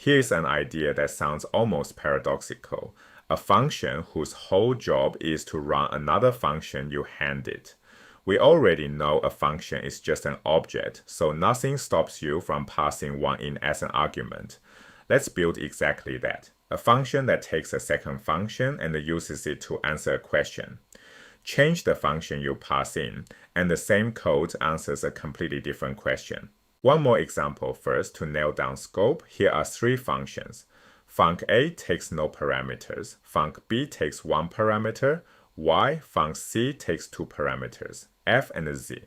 Here's an idea that sounds almost paradoxical. A function whose whole job is to run another function you hand it. We already know a function is just an object, so nothing stops you from passing one in as an argument. Let's build exactly that. A function that takes a second function and uses it to answer a question. Change the function you pass in, and the same code answers a completely different question. One more example first to nail down scope. Here are three functions. Func A takes no parameters. Func B takes one parameter. Y, func C takes two parameters, F and Z.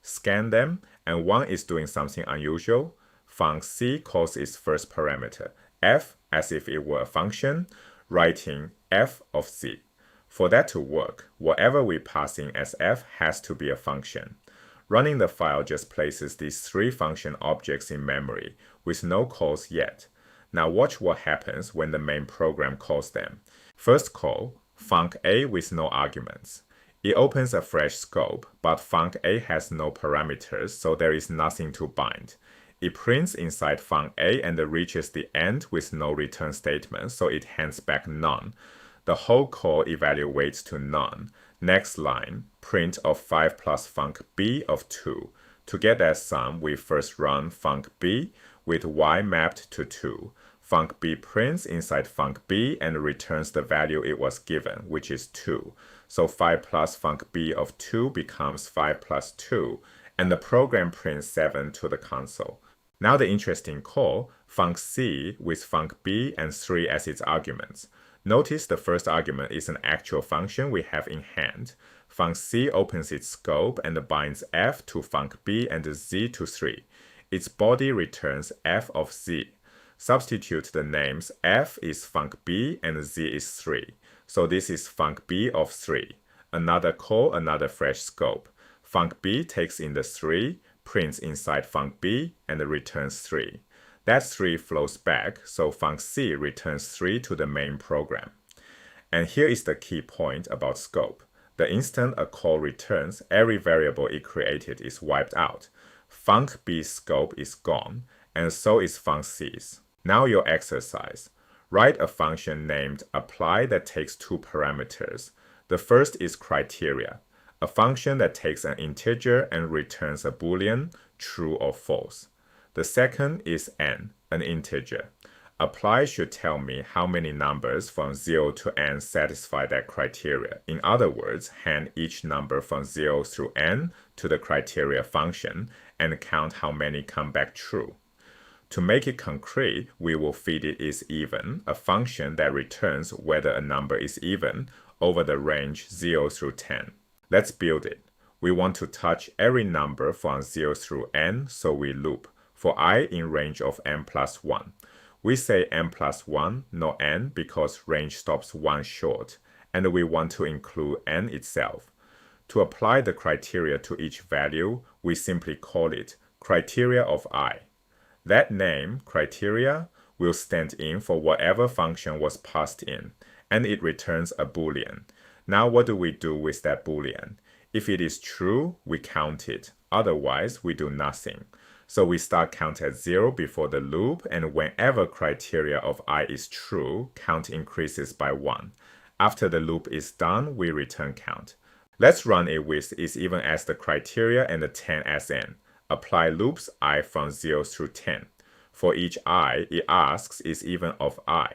Scan them, and one is doing something unusual. Func C calls its first parameter, F, as if it were a function, writing F of Z. For that to work, whatever we pass in as F has to be a function. Running the file just places these three function objects in memory, with no calls yet. Now watch what happens when the main program calls them. First call, func A with no arguments. It opens a fresh scope, but func A has no parameters, so there is nothing to bind. It prints inside func A and reaches the end with no return statement, so it hands back none. The whole call evaluates to none. Next line, print of 5 plus func B of 2. To get that sum, we first run func B with y mapped to 2. Func B prints inside func B and returns the value it was given, which is 2. So 5 plus func B of 2 becomes 5 plus 2, and the program prints 7 to the console. Now the interesting call, func C with func B and 3 as its arguments. Notice the first argument is an actual function we have in hand. Func C opens its scope and binds F to func B and Z to 3. Its body returns F of Z. Substitute the names F is func B and Z is 3. So this is func B of 3. Another call, another fresh scope. Func B takes in the 3, prints inside func B, and returns 3. That 3 flows back, so func C returns 3 to the main program. And here is the key point about scope. The instant a call returns, every variable it created is wiped out. Func B's scope is gone, and so is func C's. Now your exercise. Write a function named apply that takes two parameters. The first is criteria, a function that takes an integer and returns a boolean, true or false. The second is n, an integer. Apply should tell me how many numbers from 0 to n satisfy that criteria. In other words, hand each number from 0 through n to the criteria function and count how many come back true. To make it concrete, we will feed it is even, a function that returns whether a number is even over the range 0 through 10. Let's build it. We want to touch every number from 0 through n, so we loop. For I in range of n plus 1. We say n plus 1, no n, because range stops 1 short, and we want to include n itself. To apply the criteria to each value, we simply call it criteria of I. That name, criteria, will stand in for whatever function was passed in, and it returns a boolean. Now what do we do with that boolean? If it is true, we count it. Otherwise, we do nothing. So we start count at 0 before the loop, and whenever criteria of I is true, count increases by 1. After the loop is done, we return count. Let's run it with is even as the criteria and the 10 as n. Apply loops I from 0 through 10. For each I, it asks is even of I.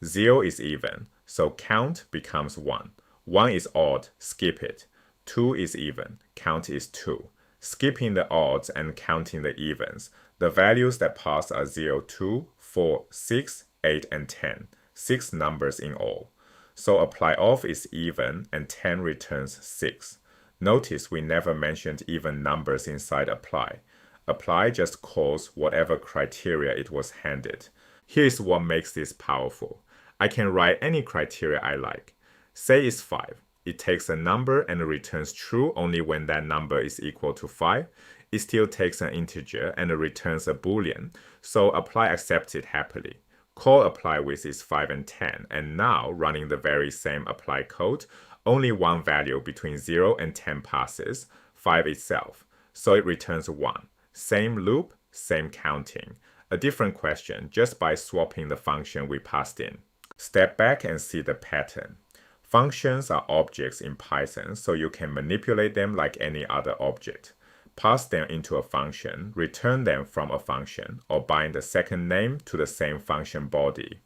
0 is even, so count becomes 1. 1 is odd, skip it. 2 is even, count is 2. Skipping the odds and counting the evens, the values that pass are 0, 2, 4, 6, 8, and 10. 6 numbers in all. So apply of is even and 10 returns 6. Notice we never mentioned even numbers inside apply. Apply just calls whatever criteria it was handed. Here's what makes this powerful. I can write any criteria I like. Say it's 5. It takes a number and returns true only when that number is equal to 5. It still takes an integer and returns a boolean, so apply accepts it happily. Call apply with is 5 and 10, and now running the very same apply code, only one value between 0 and 10 passes, 5 itself, so it returns 1. Same loop, same counting. A different question just by swapping the function we passed in. Step back and see the pattern. Functions are objects in Python, so you can manipulate them like any other object. Pass them into a function, return them from a function, or bind the second name to the same function body.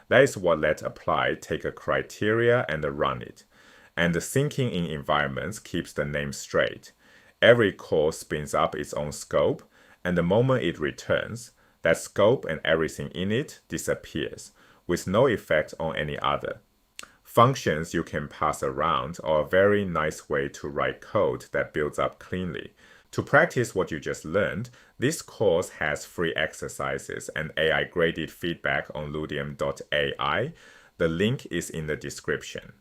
That is what let apply take a criteria and run it. And the syncing in environments keeps the name straight. Every call spins up its own scope, and the moment it returns, that scope and everything in it disappears, with no effect on any other. Functions you can pass around are a very nice way to write code that builds up cleanly. To practice what you just learned, this course has free exercises and AI graded feedback on ludium.ai. The link is in the description.